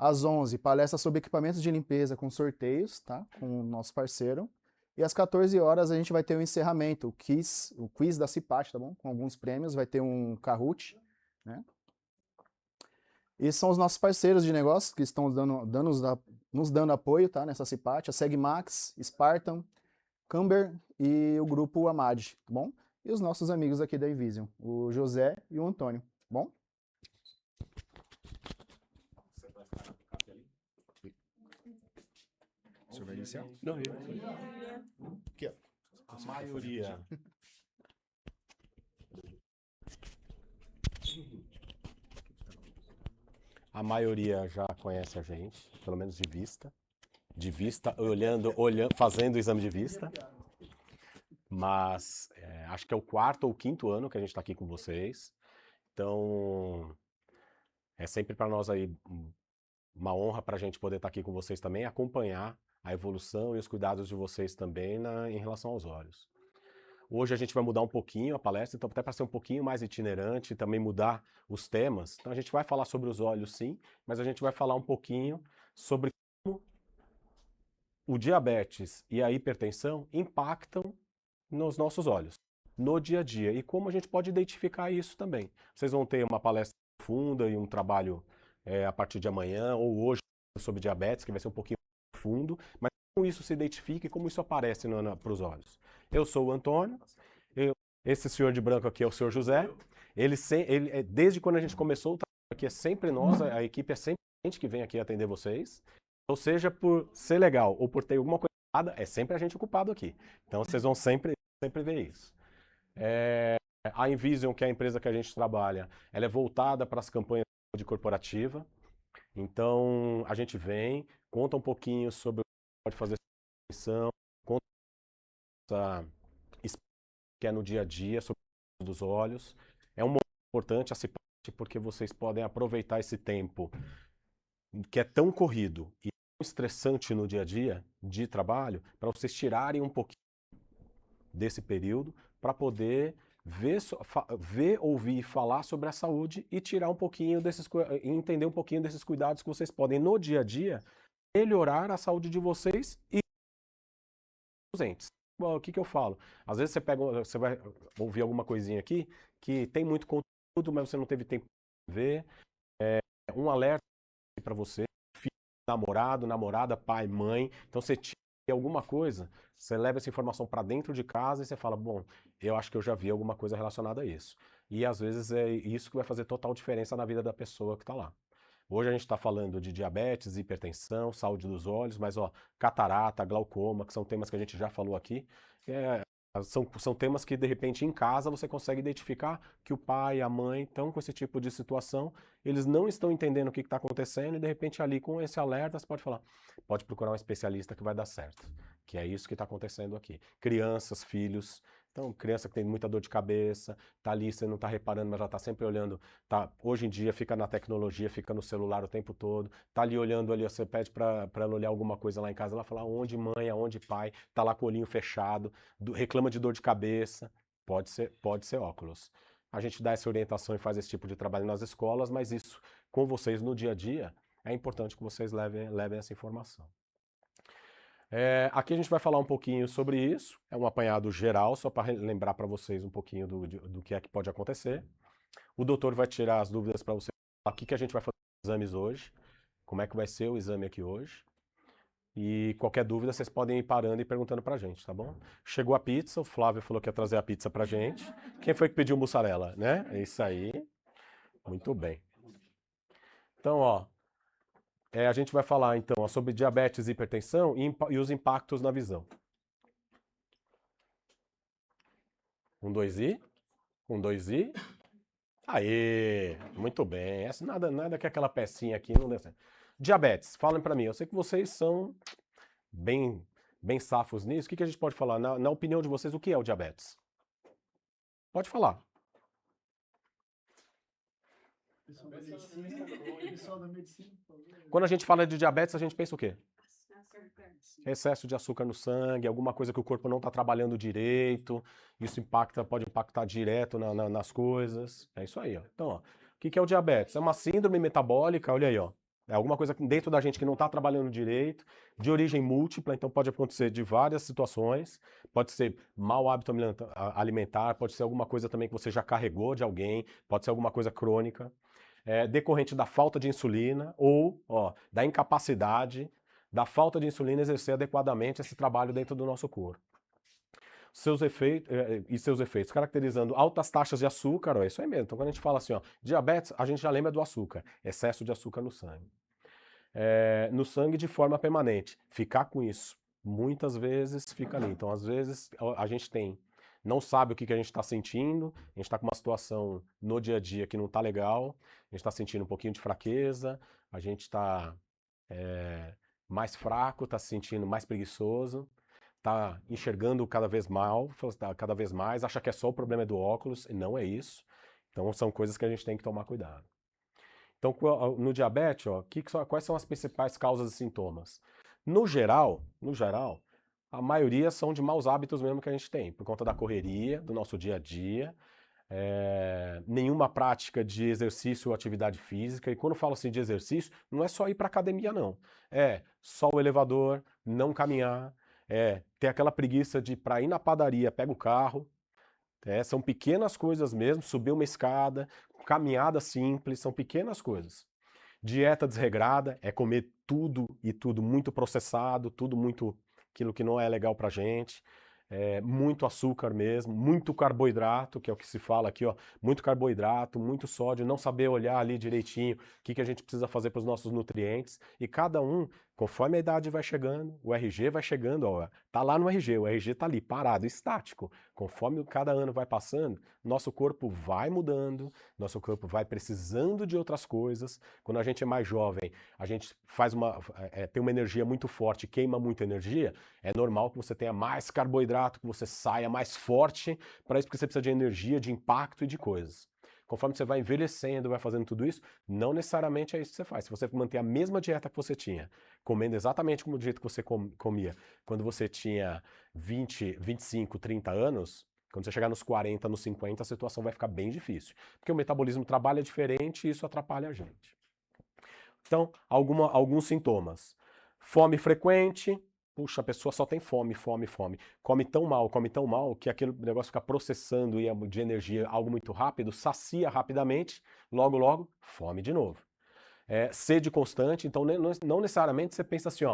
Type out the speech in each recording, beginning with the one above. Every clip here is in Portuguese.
Às 11, palestra sobre equipamentos de limpeza com sorteios, tá? Com o nosso parceiro. E às 14 horas a gente vai ter o encerramento, o quiz da Cipate, tá bom? Com alguns prêmios, vai ter um Kahoot, né? E são os nossos parceiros de negócio que estão nos dando apoio, tá? Nessa Cipate, a Segmax, Spartan, Camber e o grupo Amad, tá bom? E os nossos amigos aqui da Evision, o José e o Antônio, tá bom? O senhor vai iniciar? Não, eu. Aqui, ó. A maioria já conhece a gente, pelo menos de vista. De vista, olhando, fazendo o exame de vista. Mas acho que é o 4º ou 5º ano que a gente está aqui com vocês. Então, é sempre para nós aí uma honra para a gente poder estar aqui com vocês também, acompanhar a evolução e os cuidados de vocês também em relação aos olhos. Hoje a gente vai mudar um pouquinho a palestra, então até para ser um pouquinho mais itinerante, também mudar os temas. Então a gente vai falar sobre os olhos sim, mas a gente vai falar um pouquinho sobre como o diabetes e a hipertensão impactam nos nossos olhos, no dia a dia, e como a gente pode identificar isso também. Vocês vão ter uma palestra profunda e um trabalho a partir de amanhã ou hoje sobre diabetes, que vai ser um pouquinho profundo, mas como isso se identifica e como isso aparece para os olhos. Eu sou o Antônio, esse senhor de branco aqui é o senhor José. Desde quando a gente começou o trabalho aqui, é sempre nós, a equipe é sempre a gente que vem aqui atender vocês. Ou seja, por ser legal ou por ter alguma coisa errada, é sempre a gente ocupado aqui. Então vocês vão sempre ver isso. A Envision, que é a empresa que a gente trabalha, ela é voltada para as campanhas de corporativa. Então a gente vem, conta um pouquinho sobre o que pode fazer missão, conta essa que é no dia a dia, sobre os olhos. É um momento importante a se porque vocês podem aproveitar esse tempo que é tão corrido e tão estressante no dia a dia de trabalho, para vocês tirarem um pouquinho desse período para poder ver, ouvir e falar sobre a saúde e tirar um pouquinho entender um pouquinho desses cuidados que vocês podem no dia a dia melhorar a saúde de vocês e dos entes. Bom, o que eu falo? Às vezes você vai ouvir alguma coisinha aqui que tem muito conteúdo, mas você não teve tempo de ver. Um alerta para você, filho, namorado, namorada, pai, mãe. Então você tira alguma coisa, você leva essa informação para dentro de casa e você fala, bom, eu acho que eu já vi alguma coisa relacionada a isso. E às vezes é isso que vai fazer total diferença na vida da pessoa que está lá. Hoje a gente está falando de diabetes, hipertensão, saúde dos olhos, mas catarata, glaucoma, que são temas que a gente já falou aqui, são temas que de repente em casa você consegue identificar que o pai e a mãe estão com esse tipo de situação, eles não estão entendendo o que está acontecendo e de repente ali com esse alerta você pode falar, pode procurar um especialista que vai dar certo, que é isso que está acontecendo aqui. Crianças, filhos, então criança que tem muita dor de cabeça, tá ali, você não está reparando, mas já está sempre olhando, tá, hoje em dia fica na tecnologia, fica no celular o tempo todo, tá ali olhando ali, você pede para ela olhar alguma coisa lá em casa, ela fala aonde mãe, aonde pai, tá lá com o olhinho fechado, reclama de dor de cabeça, pode ser óculos. A gente dá essa orientação e faz esse tipo de trabalho nas escolas, mas isso com vocês no dia a dia, é importante que vocês levem essa informação. Aqui a gente vai falar um pouquinho sobre isso, é um apanhado geral, só para lembrar para vocês um pouquinho do que é que pode acontecer. O doutor vai tirar as dúvidas para vocês, o que a gente vai fazer nos exames hoje, como é que vai ser o exame aqui hoje. E qualquer dúvida vocês podem ir parando e perguntando pra gente, tá bom? Chegou a pizza, o Flávio falou que ia trazer a pizza pra gente. Quem foi que pediu mussarela, né? É isso aí. Muito bem. Então, a gente vai falar então sobre diabetes e hipertensão e os impactos na visão. 1, 2 e? 1, 2 e? Aê! Muito bem. Essa nada que aquela pecinha aqui não deu certo. Diabetes, falem pra mim. Eu sei que vocês são bem safos nisso. O que a gente pode falar? Na opinião de vocês, o que é o diabetes? Pode falar. Pessoal da medicina, por favor. Quando a gente fala de diabetes, a gente pensa o quê? Excesso de açúcar no sangue, alguma coisa que o corpo não está trabalhando direito, isso pode impactar direto nas coisas. É isso aí, ó. Então, o que é o diabetes? É uma síndrome metabólica, olha aí, ó. É alguma coisa dentro da gente que não está trabalhando direito, de origem múltipla, então pode acontecer de várias situações. Pode ser mau hábito alimentar, pode ser alguma coisa também que você já carregou de alguém, pode ser alguma coisa crônica, decorrente da falta de insulina ou da incapacidade da falta de insulina exercer adequadamente esse trabalho dentro do nosso corpo. Seus efeitos, caracterizando altas taxas de açúcar, é isso aí mesmo. Então, quando a gente fala assim, diabetes, a gente já lembra do açúcar, excesso de açúcar no sangue. No sangue de forma permanente. Ficar com isso, muitas vezes fica ali. Então, às vezes, a gente não sabe o que a gente está sentindo, a gente está com uma situação no dia a dia que não está legal, a gente está sentindo um pouquinho de fraqueza, a gente está mais fraco, está se sentindo mais preguiçoso, está enxergando cada vez cada vez mais, acha que é só o problema do óculos, e não é isso. Então são coisas que a gente tem que tomar cuidado. Então no diabetes, quais são as principais causas e sintomas? No geral, a maioria são de maus hábitos mesmo que a gente tem, por conta da correria, do nosso dia a dia, nenhuma prática de exercício ou atividade física. E quando eu falo assim de exercício, não é só ir para academia, não. É só o elevador, não caminhar, ter aquela preguiça de para ir na padaria, pega o carro. São pequenas coisas mesmo, subir uma escada, caminhada simples, são pequenas coisas. Dieta desregrada é comer tudo e tudo muito processado, tudo muito aquilo que não é legal pra gente. Muito açúcar mesmo, muito carboidrato, que é o que se fala aqui, muito carboidrato, muito sódio, não saber olhar ali direitinho o que a gente precisa fazer para os nossos nutrientes. E cada um, conforme a idade vai chegando, o RG vai chegando, tá lá no RG, o RG tá ali, parado, estático. Conforme cada ano vai passando, nosso corpo vai mudando, nosso corpo vai precisando de outras coisas. Quando a gente é mais jovem, a gente tem uma energia muito forte, queima muita energia, é normal que você tenha mais carboidrato, que você saia mais forte, para isso porque você precisa de energia, de impacto e de coisas. Conforme você vai envelhecendo, vai fazendo tudo isso, não necessariamente é isso que você faz. Se você manter a mesma dieta que você tinha, comendo exatamente como do jeito que você comia quando você tinha 20, 25, 30 anos, quando você chegar nos 40, nos 50, a situação vai ficar bem difícil. Porque o metabolismo trabalha diferente e isso atrapalha a gente. Então, alguns sintomas. Fome frequente. Puxa, a pessoa só tem fome, fome, fome. Come tão mal, que aquele negócio fica processando de energia algo muito rápido, sacia rapidamente, logo, logo, fome de novo. Sede constante, então não necessariamente você pensa assim,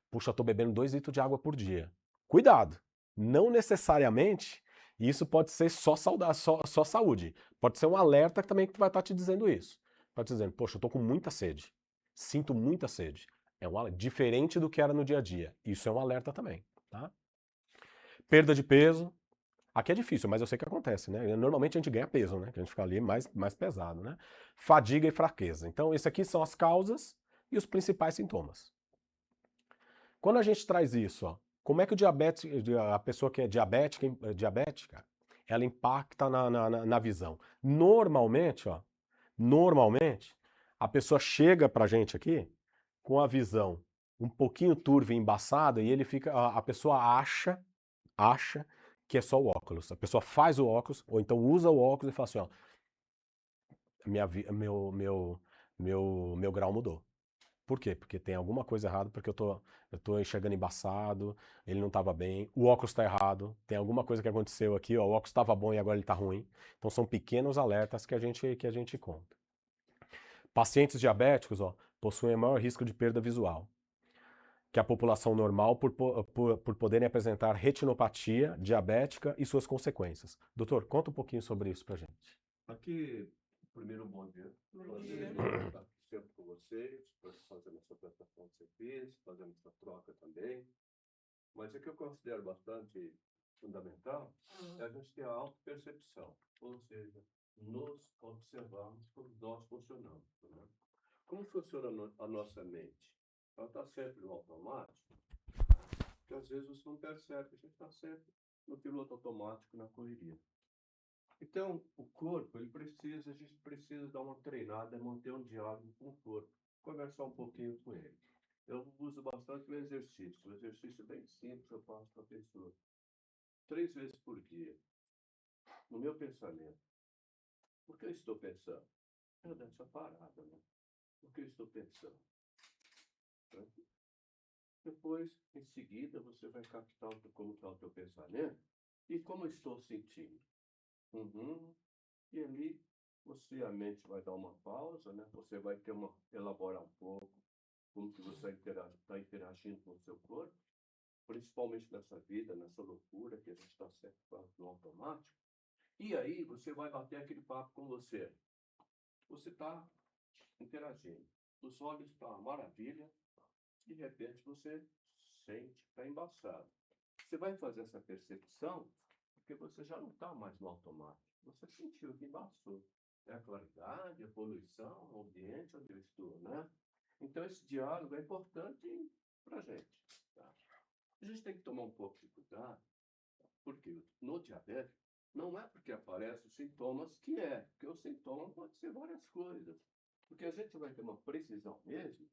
puxa, eu tô bebendo 2 litros de água por dia. Cuidado, não necessariamente isso pode ser só saúde. Pode ser um alerta também que vai estar te dizendo isso. Vai te dizendo, poxa, eu tô com muita sede. Sinto muita sede. Diferente do que era no dia a dia. Isso é um alerta também, tá? Perda de peso. Aqui é difícil, mas eu sei que acontece, né? Normalmente a gente ganha peso, né? Que a gente fica ali mais pesado, né? Fadiga e fraqueza. Então, esses aqui são as causas e os principais sintomas. Quando a gente traz isso, como é que a pessoa que é diabética, ela impacta na visão? Normalmente, a pessoa chega pra gente aqui com a visão um pouquinho turva e embaçada e a pessoa acha que é só o óculos. A pessoa faz o óculos, ou então usa o óculos e fala assim, meu grau mudou. Por quê? Porque tem alguma coisa errada, porque eu tô enxergando embaçado, ele não estava bem, o óculos está errado, tem alguma coisa que aconteceu aqui, o óculos estava bom e agora ele está ruim. Então são pequenos alertas que a gente conta. Pacientes diabéticos, possuem maior risco de perda visual que a população normal por poderem apresentar retinopatia diabética e suas consequências. Doutor, conta um pouquinho sobre isso pra gente. Aqui, primeiro, bom dia. Dia. Estar aqui sempre com vocês, fazendo essa apresentação de serviço, fazendo essa troca também. Mas o que eu considero bastante fundamental é a gente ter a autopercepção, ou seja, nos observarmos como nós funcionamos. Né? Como funciona a nossa mente? Ela está sempre no automático, que às vezes você não percebe, a gente está sempre no piloto automático, na correria. Então, o corpo, a gente precisa dar uma treinada, manter um diálogo com o corpo, conversar um pouquinho com ele. Eu uso bastante o exercício. Um exercício bem simples eu faço para a pessoa. 3 vezes por dia. No meu pensamento. O que eu estou pensando? Eu dou essa parada, né? O que eu estou pensando? Né? Depois, em seguida, você vai captar como está o teu pensamento e como eu estou sentindo. E ali, a mente vai dar uma pausa, né? Você vai elaborar um pouco como que você está interagindo com o seu corpo, principalmente nessa vida, nessa loucura que a gente está sempre no automático. E aí você vai bater aquele papo com você. Você está interagindo. Os olhos estão uma maravilha. De repente você sente que está embaçado. Você vai fazer essa percepção porque você já não está mais no automático. Você sentiu que embaçou. É a claridade, a poluição, o ambiente onde eu estou, né? Então esse diálogo é importante para a gente. Tá? A gente tem que tomar um pouco de cuidado, porque no diabetes não é porque aparecem os sintomas que porque o sintoma pode ser várias coisas. Porque a gente vai ter uma precisão mesmo,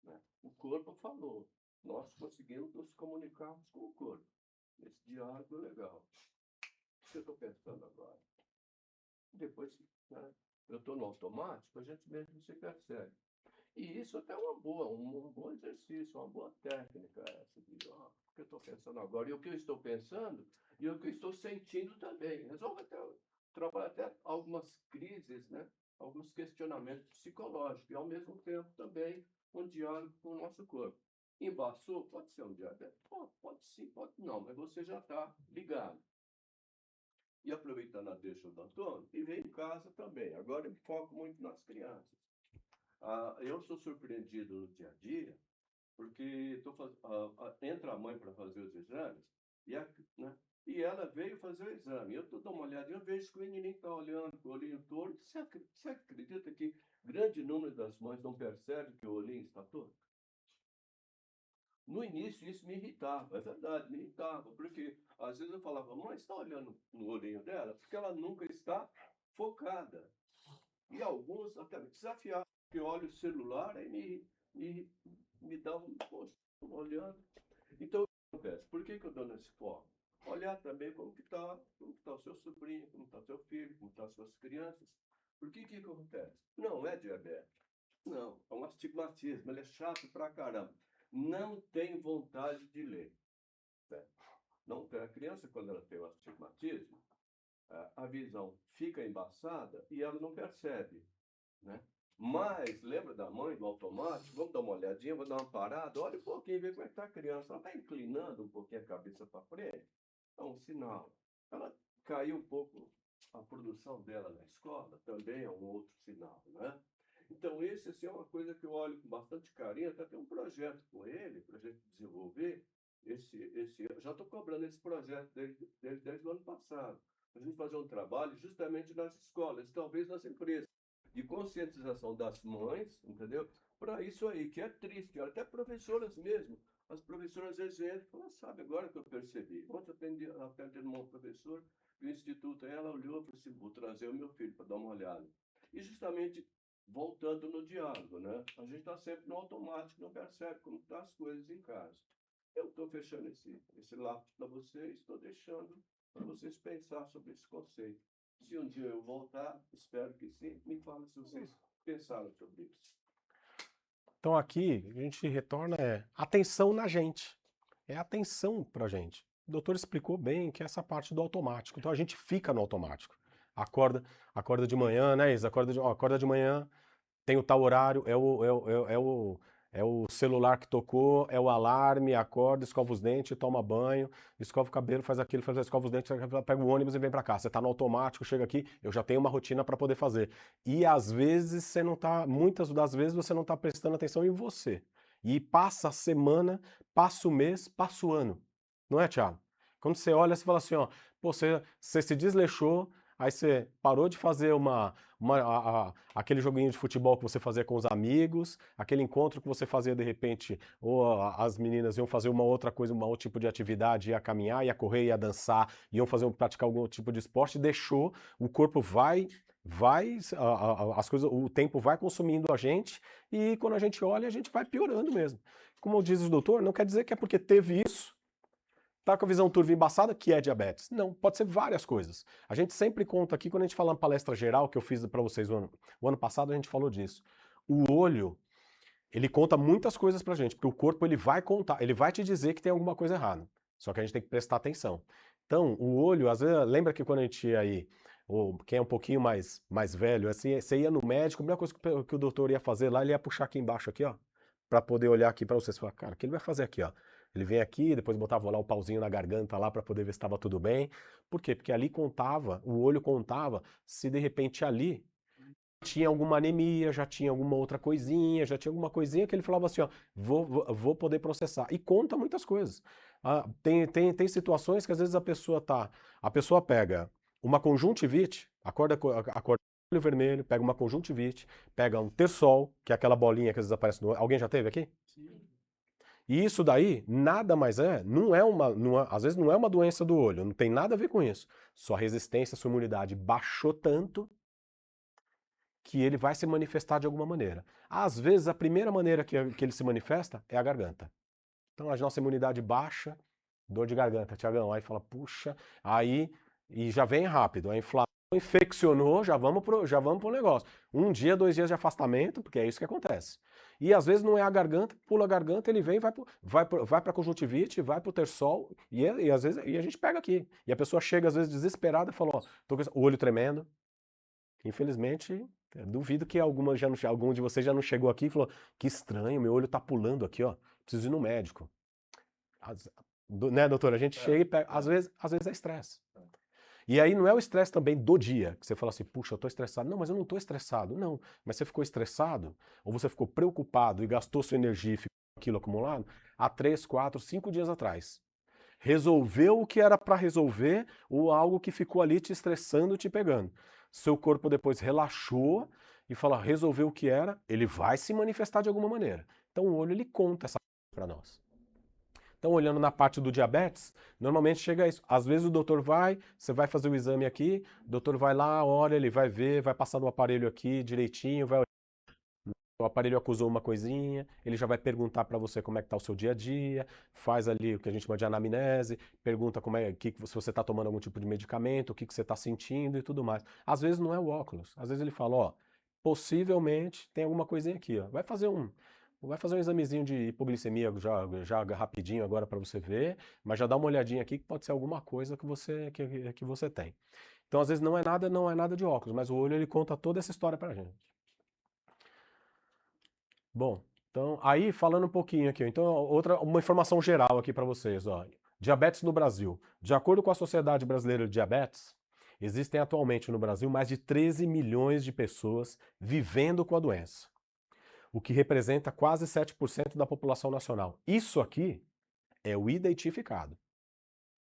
né? O corpo falou, nós conseguimos nos comunicarmos com o corpo. Esse diálogo é legal. O que eu estou pensando agora? Depois, né, eu estou no automático, a gente mesmo se percebe. E isso até é um bom exercício, uma boa técnica essa de o que eu estou pensando agora, e o que eu estou pensando, e o que eu estou sentindo também. Resolve trabalhar até algumas crises, né? Alguns questionamentos psicológicos, e ao mesmo tempo também um diálogo com o nosso corpo. Embaçou? Pode ser um diabetes? Pode sim, pode não, mas você já está ligado. E aproveitando a deixa do Antônio, e vem em casa também. Agora eu foco muito nas crianças. Eu sou surpreendido no dia a dia, porque entra a mãe para fazer os exames, né, e ela veio fazer o exame. Eu estou dando uma olhadinha, eu vejo que o menininho está olhando com o olhinho torto. Você acredita que grande número das mães não percebe que o olhinho está torto? No início isso me irritava, é verdade, me irritava, porque às vezes eu falava, mãe, está olhando no olhinho dela? Porque ela nunca está focada. E alguns até me desafiavam, porque olho o celular e me dá poxa, olhando. Então, o que acontece? Por que eu dou nesse foco? Olhar também como que está o seu sobrinho, como está o seu filho, como estão as suas crianças. Por que acontece? Não é diabetes. Não, é um astigmatismo, ele é chato pra caramba. Não tem vontade de ler. Né? Não, a criança, quando ela tem o astigmatismo, a visão fica embaçada e ela não percebe. Né? Mas, lembra da mãe, do automático? Vamos dar uma olhadinha, vou dar uma parada, olha um pouquinho, vê como é que está a criança. Ela está inclinando um pouquinho a cabeça para frente. É um sinal. Ela caiu um pouco a produção dela na escola, também é um outro sinal, né? Então, esse assim, é uma coisa que eu olho com bastante carinho, até tem um projeto com ele, para a gente desenvolver. Eu já estou cobrando esse projeto desde o ano passado. A gente fazer um trabalho justamente nas escolas, talvez nas empresas, de conscientização das mães, entendeu? Para isso aí, que é triste, até professoras mesmo. As professoras às vezes entram e falam, sabe, agora que eu percebi. Ontem atendendo uma professora do instituto, aí ela olhou e falou assim, vou trazer o meu filho para dar uma olhada. E justamente voltando no diálogo, né? A gente está sempre no automático, não percebe como estão as coisas em casa. Eu estou fechando esse lápis para vocês, estou deixando para vocês pensar sobre esse conceito. Se um dia eu voltar, espero que sim, me fale se vocês pensaram sobre isso. Então aqui a gente retorna atenção na gente. É atenção pra gente. O doutor explicou bem que é essa parte do automático. Então a gente fica no automático. Acorda de manhã, né, Isa? Acorda de manhã, tem o tal horário, é o celular que tocou, é o alarme, acorda, escova os dentes, toma banho, escova o cabelo, faz aquilo, escova os dentes, pega o ônibus e vem pra cá. Você tá no automático, chega aqui, eu já tenho uma rotina para poder fazer. E às vezes você não tá, muitas das vezes você não tá prestando atenção em você. E passa a semana, passa o mês, passa o ano. Não é, Thiago? Quando você olha, você fala assim, ó, pô, você se desleixou, aí você parou de fazer aquele joguinho de futebol que você fazia com os amigos, aquele encontro que você fazia de repente, ou as meninas iam fazer uma outra coisa, um outro tipo de atividade, ia caminhar, ia correr, ia dançar, iam praticar algum tipo de esporte, deixou, o corpo as coisas, o tempo vai consumindo a gente, e quando a gente olha, a gente vai piorando mesmo. Como diz o doutor, não quer dizer que é porque teve isso, tá com a visão turva embaçada, que é diabetes. Não, pode ser várias coisas. A gente sempre conta aqui, quando a gente fala na palestra geral que eu fiz para vocês o ano passado, a gente falou disso. O olho, ele conta muitas coisas pra gente, porque o corpo ele vai contar, ele vai te dizer que tem alguma coisa errada. Só que a gente tem que prestar atenção. Então, o olho, às vezes, lembra que quando a gente ia aí, ou quem é um pouquinho mais velho, assim, você ia no médico, a primeira coisa que o doutor ia fazer lá, ele ia puxar aqui embaixo, aqui, ó, pra poder olhar aqui pra você. Você fala, cara, o que ele vai fazer aqui, ó? Ele vem aqui, depois botava lá o pauzinho na garganta lá pra poder ver se estava tudo bem. Por quê? Porque ali contava, o olho contava se de repente ali tinha alguma anemia, já tinha alguma outra coisinha, já tinha alguma coisinha que ele falava assim, ó, vou poder processar. E conta muitas coisas. Tem situações que às vezes a pessoa pega uma conjuntivite, acorda com o olho vermelho, pega uma conjuntivite, pega um terçol, que é aquela bolinha que às vezes aparece no olho. Alguém já teve aqui? Sim. E isso daí nada mais às vezes não é uma doença do olho, não tem nada a ver com isso. Sua resistência, sua imunidade baixou tanto que ele vai se manifestar de alguma maneira. Às vezes, a primeira maneira que ele se manifesta é a garganta. Então, a nossa imunidade baixa, dor de garganta, Tiagão, aí fala, puxa, aí, e já vem rápido, a inflamação infeccionou, já vamos pro negócio. 1 dia, 2 dias de afastamento, porque é isso que acontece. E às vezes não é a garganta, pula a garganta, ele vem, vai para conjuntivite, vai pro terçol, e às vezes a gente pega aqui. E a pessoa chega às vezes desesperada e fala, ó, tô com o olho tremendo. Infelizmente, duvido que algum de vocês já não chegou aqui e falou: que estranho, meu olho tá pulando aqui, ó. Preciso ir no médico. Né, doutora? A gente chega e pega. Às vezes é estresse. E aí não é o estresse também do dia, que você fala assim, puxa, eu tô estressado. Não, mas eu não tô estressado. Não, mas você ficou estressado, ou você ficou preocupado e gastou sua energia e ficou aquilo acumulado há 3, 4, 5 dias atrás. Resolveu o que era para resolver ou algo que ficou ali te estressando, te pegando. Seu corpo depois relaxou e fala, resolveu o que era, ele vai se manifestar de alguma maneira. Então o olho ele conta essa para nós. Então, olhando na parte do diabetes, normalmente chega a isso. Às vezes o doutor você vai fazer o exame aqui, o doutor vai lá, olha, ele vai ver, vai passar no aparelho aqui direitinho, o aparelho acusou uma coisinha, ele já vai perguntar para você como é que está o seu dia a dia, faz ali o que a gente chama de anamnese, pergunta se você está tomando algum tipo de medicamento, o que você está sentindo e tudo mais. Às vezes não é o óculos, às vezes ele fala, ó, possivelmente tem alguma coisinha aqui, ó. Vai fazer um examezinho de hipoglicemia já rapidinho agora para você ver, mas já dá uma olhadinha aqui que pode ser alguma coisa que você tem. Então, às vezes não é nada de óculos, mas o olho ele conta toda essa história pra gente. Bom, então aí falando um pouquinho aqui, então uma informação geral aqui para vocês, ó. Diabetes no Brasil. De acordo com a Sociedade Brasileira de Diabetes, existem atualmente no Brasil mais de 13 milhões de pessoas vivendo com a doença, o que representa quase 7% da população nacional. Isso aqui é o identificado.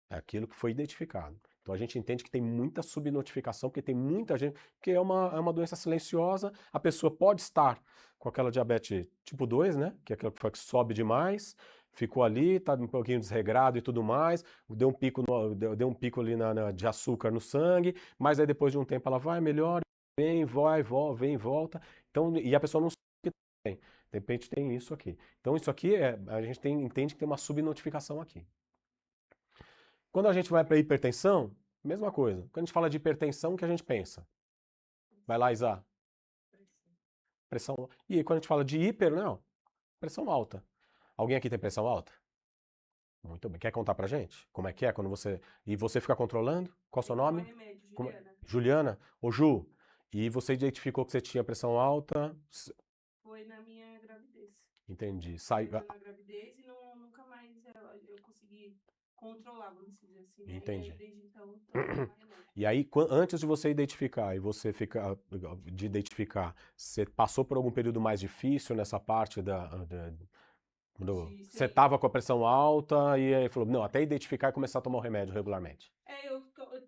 É aquilo que foi identificado. Então a gente entende que tem muita subnotificação, porque tem muita gente, porque é uma doença silenciosa, a pessoa pode estar com aquela diabetes tipo 2, né? Que é aquela que sobe demais, ficou ali, tá um pouquinho desregrado e tudo mais, deu um pico ali de açúcar no sangue, mas aí depois de um tempo ela vai, melhora, vem e volta. Então, e a pessoa não sabe o que tem. De repente tem isso aqui. Então isso aqui a gente entende que tem uma subnotificação aqui. Quando a gente vai para hipertensão, mesma coisa. Quando a gente fala de hipertensão, o que a gente pensa? Vai lá, Isa. Pressão. E quando a gente fala de hiper, não. Pressão alta. Alguém aqui tem pressão alta? Muito bem. Quer contar pra gente? Como é que é quando você. E você fica controlando? Qual é o seu nome? Remédio, Como... Juliana. Juliana? Ô, Ju. E você identificou que você tinha pressão alta? Foi na minha gravidez. Entendi. Foi na gravidez e nunca mais eu consegui controlar, vamos dizer assim, né? Entendi. E aí, desde então, tô tomando remédio. E aí, antes de você identificar você passou por algum período mais difícil nessa parte você estava com a pressão alta e aí falou, não, até identificar e começar a tomar o remédio regularmente.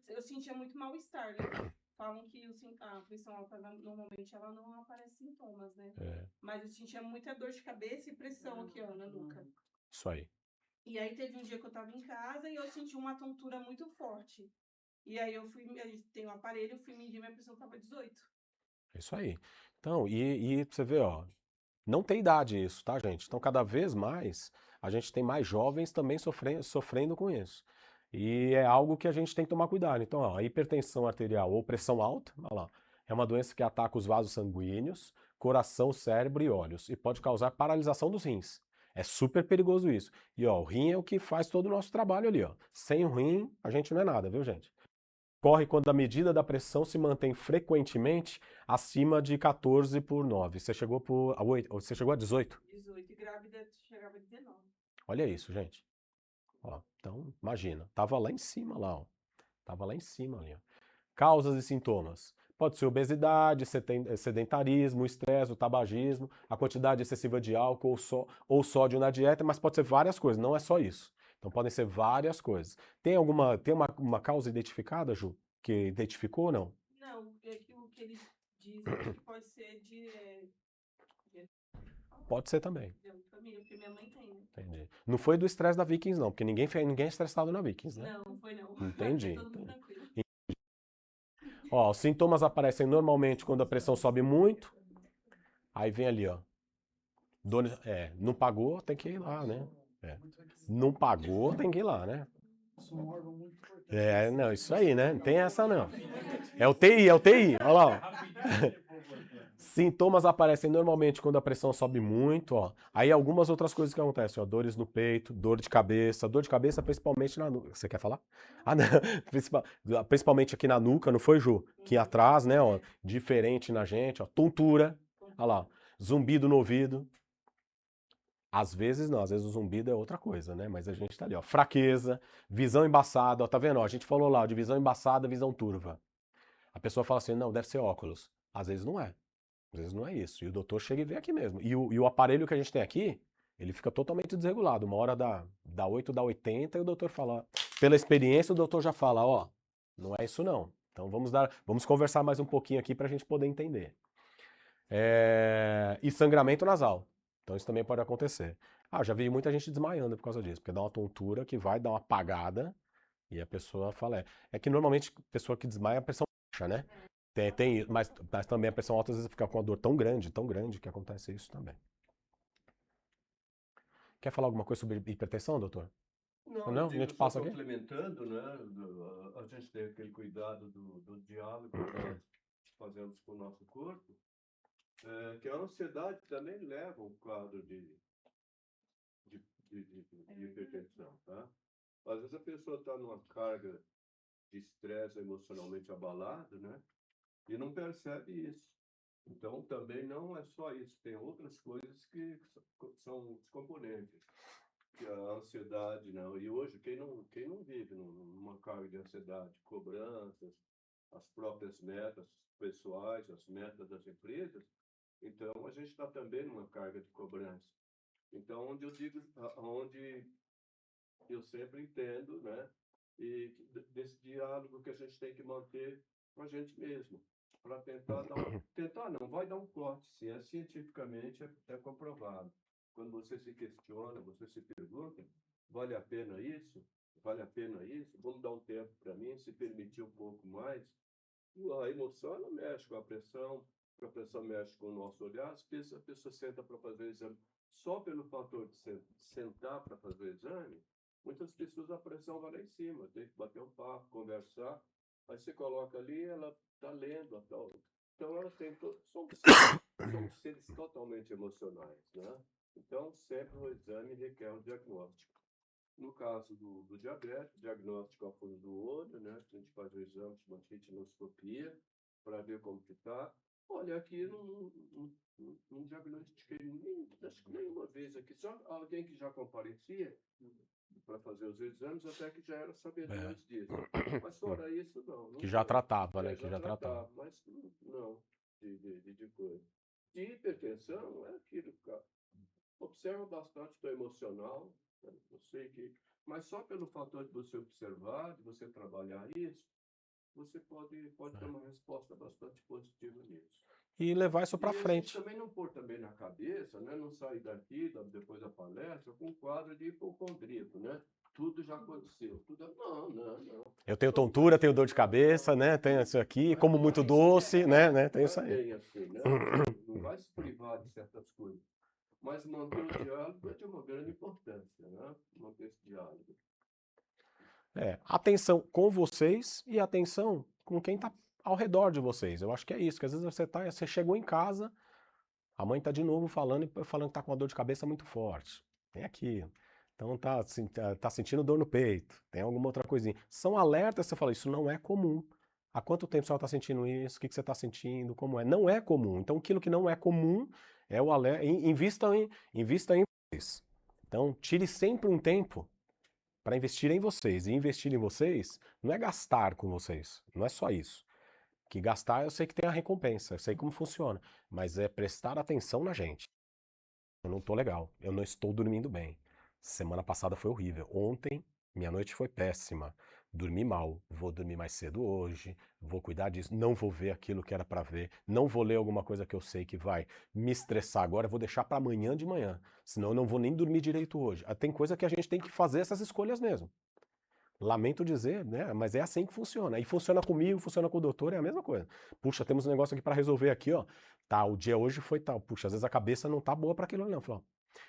Eu sentia muito mal-estar, né? Falam que a pressão alta, normalmente, ela não aparece sintomas, né? É, Mas eu sentia muita dor de cabeça e pressão aqui, ó, na nuca. isso aí. E aí teve um dia que eu tava em casa e eu senti uma tontura muito forte. E aí a gente tem um aparelho, eu fui medir, minha pressão tava 18. É isso aí. Então, e você vê, ó, não tem idade isso, tá, gente? Então, cada vez mais, a gente tem mais jovens também sofrendo com isso. E é algo que a gente tem que tomar cuidado. Então, ó, a hipertensão arterial ou pressão alta, olha lá, é uma doença que ataca os vasos sanguíneos, coração, cérebro e olhos. E pode causar paralisação dos rins. É super perigoso isso. E ó, o rim é o que faz todo o nosso trabalho ali, ó. Sem o rim, a gente não é nada, viu, gente? Ocorre quando a medida da pressão se mantém frequentemente acima de 14/9. Você chegou a 8, você chegou a 18? 18 e grávida chegava a 19. Olha isso, gente. Ó, então, imagina, tava lá em cima lá, ó. Tava lá em cima ali, ó. Causas e sintomas. Pode ser obesidade, sedentarismo, estresse, o tabagismo, a quantidade excessiva de álcool ou sódio na dieta, mas pode ser várias coisas, não é só isso. Então podem ser várias coisas. Tem uma causa identificada, Ju? Que identificou ou não? Não, é que o que eles dizem é que pode ser Pode ser também. de família, porque minha mãe tem, né? Entendi. Não foi do estresse da Vikings, não, porque ninguém é estressado na Vikings, né? Não, foi não. Entendi. Todo mundo tranquilo. Ó, os sintomas aparecem normalmente quando a pressão sobe muito. Aí vem ali, ó. Não pagou, tem que ir lá, né? É. Não pagou, tem que ir lá, né? Não, isso aí, né? Não tem essa não. É o TI, olha lá, ó. Sintomas aparecem normalmente quando a pressão sobe muito, ó. Aí algumas outras coisas que acontecem, ó. Dores no peito, dor de cabeça principalmente na nuca. Você quer falar? Ah, não. Principalmente aqui na nuca, não foi, Ju? Aqui atrás, né, ó. Diferente na gente, ó. Tontura, olha lá. Zumbido no ouvido. Às vezes não, às vezes o zumbido é outra coisa, né? Mas a gente tá ali, ó. Fraqueza, visão embaçada, ó. Tá vendo? Ó, a gente falou lá de visão embaçada, visão turva. A pessoa fala assim, não, deve ser óculos. Às vezes não é. Às vezes não é isso. E o doutor chega e vê aqui mesmo. E o aparelho que a gente tem aqui, ele fica totalmente desregulado. Uma hora dá 8, dá 80 e o doutor fala... Pela experiência, o doutor já fala, ó, não é isso não. Então vamos conversar mais um pouquinho aqui pra gente poder entender. E sangramento nasal. Então isso também pode acontecer. Ah, já vi muita gente desmaiando por causa disso. Porque dá uma tontura que vai dar uma apagada e a pessoa fala... É que normalmente a pessoa que desmaia a pressão baixa, né? Mas também a pressão alta às vezes fica com uma dor tão grande que acontece isso também. Quer falar alguma coisa sobre hipertensão, doutor? Não? A gente passa aqui? Complementando, né? A gente tem aquele cuidado do diálogo que nós fazemos com o nosso corpo, que a ansiedade também leva um quadro de hipertensão, tá? Às vezes a pessoa está numa carga de estresse emocionalmente abalado, né? E não percebe isso. Então, também não é só isso. Tem outras coisas que são os componentes. Que a ansiedade, não. E hoje, quem não vive numa carga de ansiedade, cobranças, as próprias metas pessoais, as metas das empresas, então a gente está também numa carga de cobrança. Então, onde eu sempre entendo, né? E desse diálogo que a gente tem que manter com a gente mesmo, para tentar não, vai dar um corte, sim, cientificamente é comprovado. Quando você se questiona, você se pergunta, vale a pena isso? Vale a pena isso? Vamos dar um tempo para mim, se permitir um pouco mais? A emoção, ela mexe com a pressão mexe com o nosso olhar, a pessoa senta para fazer o exame. Só pelo fator de sentar para fazer o exame, muitas pessoas a pressão vai lá em cima, tem que bater um papo, conversar, aí você coloca ali, ela está lendo, então ela tem somos seres totalmente emocionais, né? Então sempre o exame requer um diagnóstico. No caso do diabetes, diagnóstico a fundo do olho, né? A gente faz o exame de uma retinoscopia para ver como que está. Olha, aqui não diagnostiquei acho que nenhuma vez aqui, só alguém que já comparecia para fazer os exames, até que já era sabedor disso. Mas fora isso, não. Que já tratava, né? Que já tratava. Mas não, de coisa. De hipertensão é aquilo, cara. Observa bastante do emocional, né? Eu sei que... Mas só pelo fator de você observar, de você trabalhar isso, você pode ter uma resposta bastante positiva nisso. E levar isso para frente. Também não pôr também na cabeça, né? Não sair daqui, depois da palestra, com um quadro de hipocondríaco, né? Tudo já aconteceu. Não. Eu tenho tontura, tenho dor de cabeça, né? Tenho isso aqui, como muito doce, né? Tem isso aí. Assim, né? Não vai se privar de certas coisas. Mas manter o diálogo é de uma grande importância, né? Manter esse diálogo. Atenção com vocês e atenção com quem está ao redor de vocês. Eu acho que é isso, que às vezes você chegou em casa, A mãe tá de novo falando e falando que tá com uma dor de cabeça muito forte. Tem aqui. Então tá sentindo dor no peito. Tem alguma outra coisinha. São alertas, você fala, isso não é comum. Há quanto tempo a senhora está sentindo isso? O que você está sentindo? Como é? Não é comum. Então aquilo que não é comum é o alerta. Invista em vocês. Então tire sempre um tempo para investir em vocês. E investir em vocês não é gastar com vocês. Não é só isso. Que gastar eu sei que tem a recompensa, eu sei como funciona. Mas é prestar atenção na gente. Eu não tô legal, eu não estou dormindo bem. Semana passada foi horrível. Ontem, minha noite foi péssima. Dormi mal. Vou dormir mais cedo hoje. Vou cuidar disso. Não vou ver aquilo que era para ver. Não vou ler alguma coisa que eu sei que vai me estressar agora. Vou deixar para amanhã de manhã. Senão eu não vou nem dormir direito hoje. Tem coisa que a gente tem que fazer essas escolhas mesmo. Lamento dizer, né? Mas é assim que funciona. E funciona comigo, funciona com o doutor, é a mesma coisa. Puxa, temos um negócio aqui para resolver aqui, ó. Tá, o dia hoje foi tal. Puxa, às vezes a cabeça não tá boa para aquilo não. Falou, ó,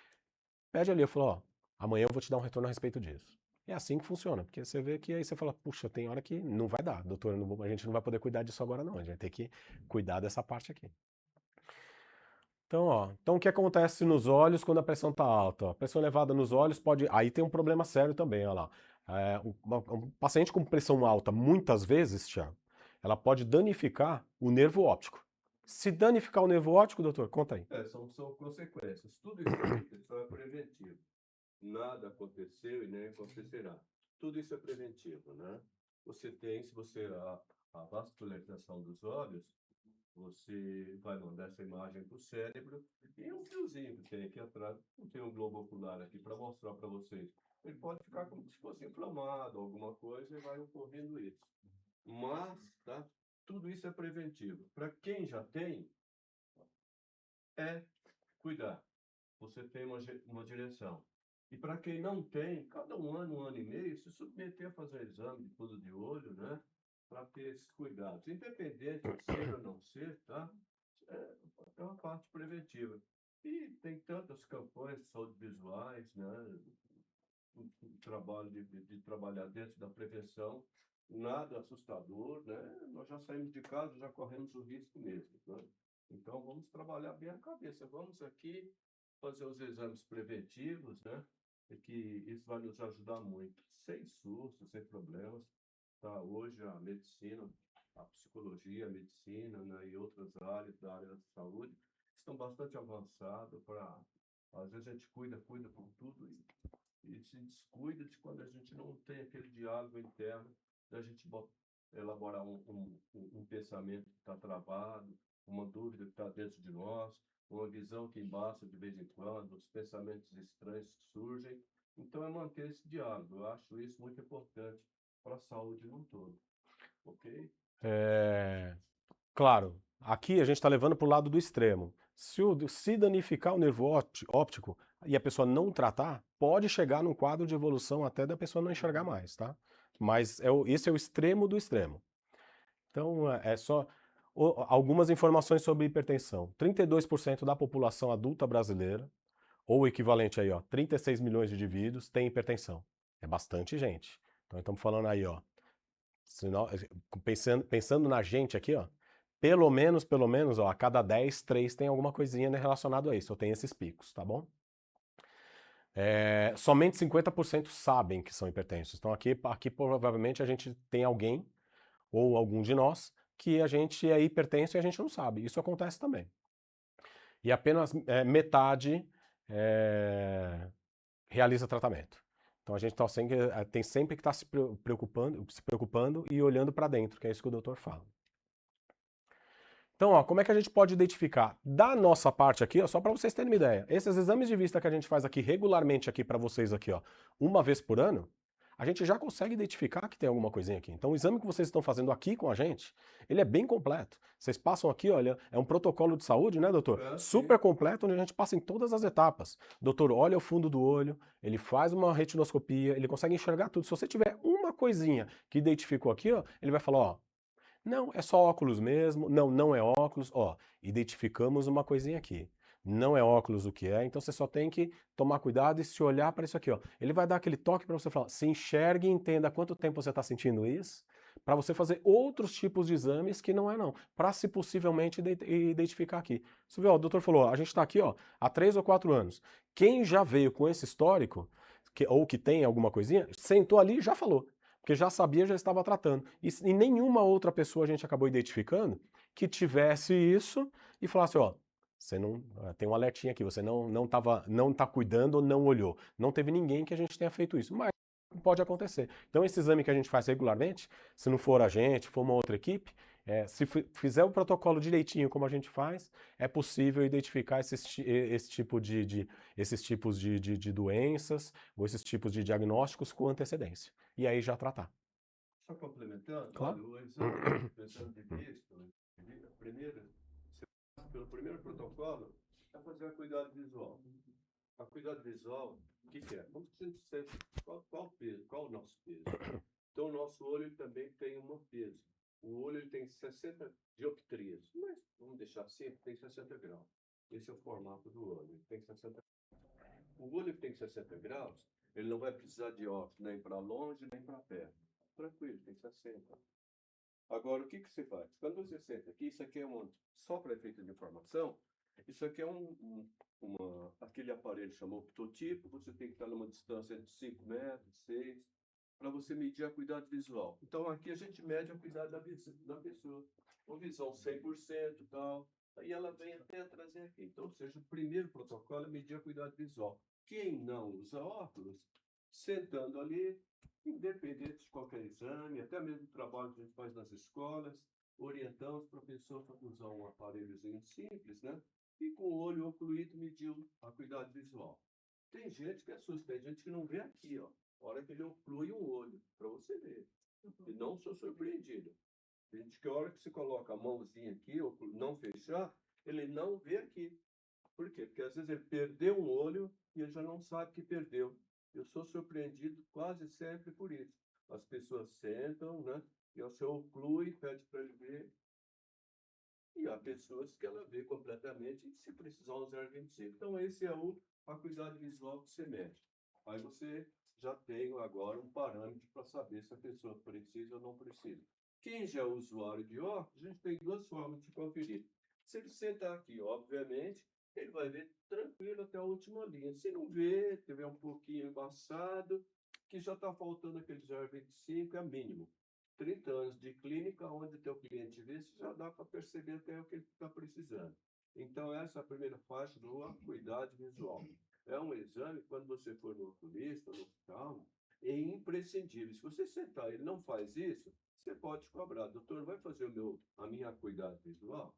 pede ali, eu falo, ó, amanhã eu vou te dar um retorno a respeito disso. É assim que funciona, porque você vê que aí você fala, puxa, tem hora que não vai dar, doutor, a gente não vai poder cuidar disso agora não, a gente vai ter que cuidar dessa parte aqui. Então, ó, então o que acontece nos olhos quando a pressão tá alta? A pressão elevada nos olhos pode, aí tem um problema sério também, olha lá. Um paciente com pressão alta, muitas vezes, Thiago, ela pode danificar o nervo óptico. Se danificar o nervo óptico, doutor, conta aí. São consequências. Tudo isso aqui, pessoal, é preventivo. Nada aconteceu e nem acontecerá. Tudo isso é preventivo, né? Você tem, se você a vascularização dos olhos, você vai mandar essa imagem para o cérebro e um fiozinho que tem aqui atrás, tem um globo ocular aqui para mostrar para vocês. Ele pode ficar como se fosse inflamado, alguma coisa, e vai ocorrendo isso. Mas, tá? Tudo isso é preventivo. Para quem já tem, é cuidar. Você tem uma direção. E para quem não tem, cada um ano e meio, se submeter a fazer exame de fundo de olho, né? Para ter esses cuidados. Independente de ser ou não ser, tá? É uma parte preventiva. E tem tantas campanhas de saúde visuais, né? O trabalho de trabalhar dentro da prevenção, nada assustador, né? Nós já saímos de casa, já corremos o risco mesmo, né? Então vamos trabalhar bem a cabeça. Vamos aqui fazer os exames preventivos, né? E que isso vai nos ajudar muito, sem susto, sem problemas. Tá? Hoje a medicina, a psicologia, a medicina, né, e outras áreas da área da saúde estão bastante avançadas para, às vezes a gente cuida por tudo e se descuida de quando a gente não tem aquele diálogo interno, da gente elaborar um pensamento que está travado, uma dúvida que está dentro de nós, uma visão que embaça de vez em quando, os pensamentos estranhos que surgem. Então é manter esse diálogo. Eu acho isso muito importante para a saúde no todo. Ok? Claro, aqui a gente está levando para o lado do extremo. Se danificar o nervo óptico e a pessoa não tratar, pode chegar num quadro de evolução até da pessoa não enxergar mais, tá? Mas esse é o extremo do extremo. Então, é só algumas informações sobre hipertensão. 32% da população adulta brasileira, ou o equivalente aí, ó, 36 milhões de indivíduos, tem hipertensão. É bastante gente. Então, estamos falando aí, ó, pensando na gente aqui, ó, pelo menos, ó, a cada 10, 3 tem alguma coisinha relacionada a isso, ou tem esses picos, tá bom? Somente 50% sabem que são hipertensos. Então aqui provavelmente a gente tem alguém, ou algum de nós, que a gente é hipertenso e a gente não sabe. Isso acontece também. E apenas metade realiza tratamento. Então a gente tem sempre que estar se preocupando e olhando para dentro, que é isso que o doutor fala. Então, ó, como é que a gente pode identificar? Da nossa parte aqui, ó, só para vocês terem uma ideia, esses exames de vista que a gente faz aqui regularmente aqui para vocês aqui, ó, uma vez por ano, a gente já consegue identificar que tem alguma coisinha aqui. Então, o exame que vocês estão fazendo aqui com a gente, ele é bem completo. Vocês passam aqui, olha, é um protocolo de saúde, né, doutor? Super completo, onde a gente passa em todas as etapas. Doutor olha o fundo do olho, ele faz uma retinoscopia, ele consegue enxergar tudo. Se você tiver uma coisinha que identificou aqui, ó, ele vai falar, ó, não, é só óculos mesmo. Não, não é óculos. Ó, identificamos uma coisinha aqui. Não é óculos o que é, então você só tem que tomar cuidado e se olhar para isso aqui, ó. Ele vai dar aquele toque para você falar, se enxergue e entenda há quanto tempo você está sentindo isso, para você fazer outros tipos de exames que não é não, para se possivelmente identificar aqui. Você vê, ó, o doutor falou, ó, a gente está aqui ó, há 3 ou 4 anos. Quem já veio com esse histórico, ou que tem alguma coisinha, sentou ali e já falou, porque já sabia, já estava tratando. E nenhuma outra pessoa a gente acabou identificando que tivesse isso e falasse, ó, você não tem um alertinho aqui, você não tá cuidando ou não olhou. Não teve ninguém que a gente tenha feito isso, mas pode acontecer. Então esse exame que a gente faz regularmente, se não for a gente, for uma outra equipe, se fizer o protocolo direitinho como a gente faz, é possível identificar esses tipos de doenças ou esses tipos de diagnósticos com antecedência. E aí já tratar. Só complementando, Claro. olha, o exame de vista, pelo primeiro protocolo, é fazer a cuidado visual. A cuidado visual, o que é? Como se dissesse, qual o peso, qual o nosso peso? Então, o nosso olho também tem um peso. O olho ele tem 60 dioptrias, mas vamos deixar assim, tem 60 graus. Esse é o formato do olho, ele tem 60. O olho que tem 60 graus, ele não vai precisar de óculos nem para longe, nem para perto. Tranquilo, tem 60. Agora, o que você faz? Quando você senta aqui, isso aqui é só para efeito de informação, isso aqui é aquele aparelho chamado optotipo, você tem que estar numa distância de 5 metros, 6, para você medir a cuidado visual. Então, aqui a gente mede a cuidado da pessoa, com visão 100% e tal, aí ela vem até trazer aqui. Então, ou seja, o primeiro protocolo é medir a cuidado visual. Quem não usa óculos, sentando ali, independente de qualquer exame, até mesmo o trabalho que a gente faz nas escolas, orientamos o professor para usar um aparelhozinho simples, né? E com o olho ocluído mediu a cuidado visual. Tem gente que assusta, tem gente que não vê aqui, ó. A hora que ele oclui um olho, para você ver. E não sou surpreendido. Tem gente que a hora que você coloca a mãozinha aqui, não fechar, ele não vê aqui. Por quê? Porque às vezes ele perdeu um olho e ele já não sabe que perdeu. Eu sou surpreendido quase sempre por isso. As pessoas sentam, né? E você oclui, pede para ele ver. E há pessoas que ela vê completamente e se precisar um 0,25. Então esse é a cuidado visual que você mede. Aí você já tem agora um parâmetro para saber se a pessoa precisa ou não precisa. Quem já é usuário de óculos, a gente tem duas formas de conferir. Se ele sentar aqui, obviamente, ele vai ver tranquilo até a última linha. Se não vê, tiver um pouquinho embaçado, que já está faltando aquele 0,25, é mínimo. 30 anos de clínica, onde teu cliente vê, você já dá para perceber até o que ele está precisando. Então, essa é a primeira faixa do cuidado visual. É um exame, quando você for no oculista, no oftalmo, é imprescindível. Se você sentar e ele não faz isso, você pode cobrar. Doutor, vai fazer a minha cuidado visual?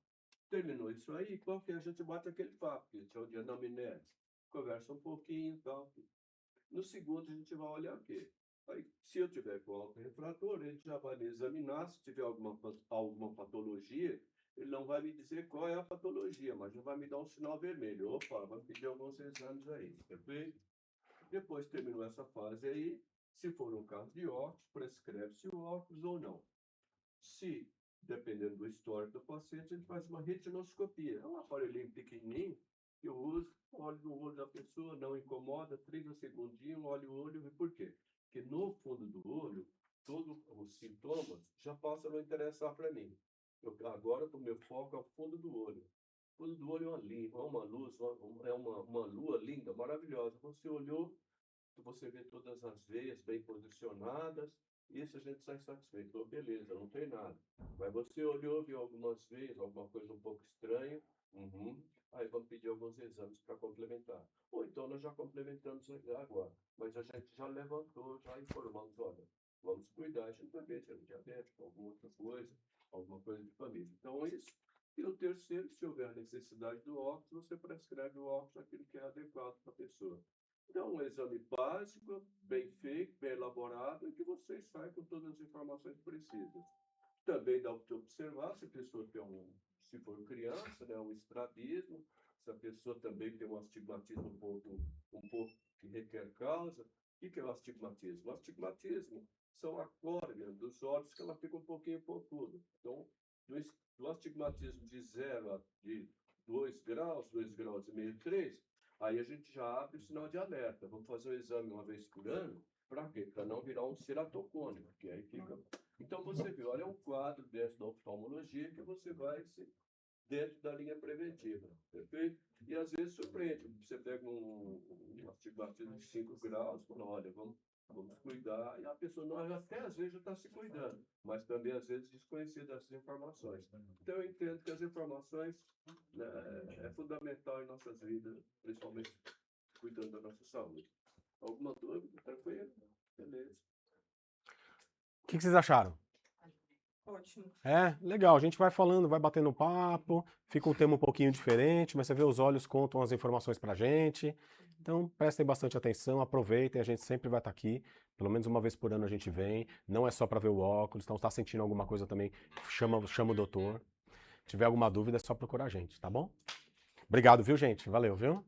Terminou isso aí, qualquer a gente bate aquele papo, que é o de anamnese. Conversa um pouquinho e tal. No segundo, a gente vai olhar o quê? Aí, se eu tiver com autorrefrator, ele já vai me examinar. Se tiver alguma patologia, ele não vai me dizer qual é a patologia, mas já vai me dar um sinal vermelho. Opa, vai pedir alguns exames aí, perfeito? Depois terminou essa fase aí, se for um caso de óculos, prescreve-se o óculos ou não. Se, dependendo do histórico do paciente, a gente faz uma retinoscopia. É um aparelhinho pequenininho que eu uso, olho no olho da pessoa, não incomoda, 30 segundinhos, olho o olho. E por quê? Porque no fundo do olho, todos os sintomas já passam a não interessar para mim. Agora o meu foco é o fundo do olho. O fundo do olho é uma luz, é uma lua linda, maravilhosa. Você olhou, você vê todas as veias bem posicionadas, isso a gente sai satisfeito. Oh, beleza, não tem nada. Mas você olhou, viu algumas vezes, alguma coisa um pouco estranha, aí vamos pedir alguns exames para complementar. Ou então nós já complementamos agora, mas a gente já levantou, já informamos, olha, vamos cuidar, a gente vai ver se é diabético, alguma coisa de família. Então é isso. E o terceiro, se houver necessidade do óculos, você prescreve o óculos aquilo que é adequado para a pessoa. Então, um exame básico, bem feito, bem elaborado, e que vocês saem com todas as informações precisas. Também dá para observar se a pessoa tem se for criança, né, um estrabismo, se a pessoa também tem um astigmatismo um pouco que requer causa. O que é o astigmatismo? O astigmatismo são a córnea dos olhos que ela fica um pouquinho pontuda. Então, do astigmatismo de 0 a 2 graus, 2,5 graus, 3, Aí a gente já abre o sinal de alerta. Vamos fazer o exame uma vez por ano. Para quê? Para não virar um ceratocone, porque aí fica... Então você vê, olha, é um quadro dentro da oftalmologia que você vai dentro da linha preventiva, perfeito? E às vezes surpreende. Você pega um astigmatismo de 5 graus e fala, olha, vamos cuidar. E a pessoa não, até às vezes já está se cuidando, mas também às vezes desconhecer dessas informações. Então eu entendo que as informações, né, é fundamental em nossas vidas, principalmente cuidando da nossa saúde. Alguma dúvida? Tranquilo? Beleza. O que vocês acharam? Ótimo. É, legal. A gente vai falando, vai batendo papo, fica um tema um pouquinho diferente, mas você vê os olhos contam as informações pra gente. Então, prestem bastante atenção, aproveitem, a gente sempre vai estar aqui. Pelo menos uma vez por ano a gente vem. Não é só para ver o óculos, então está sentindo alguma coisa também, chama o doutor. Se tiver alguma dúvida, é só procurar a gente, tá bom? Obrigado, viu, gente? Valeu, viu?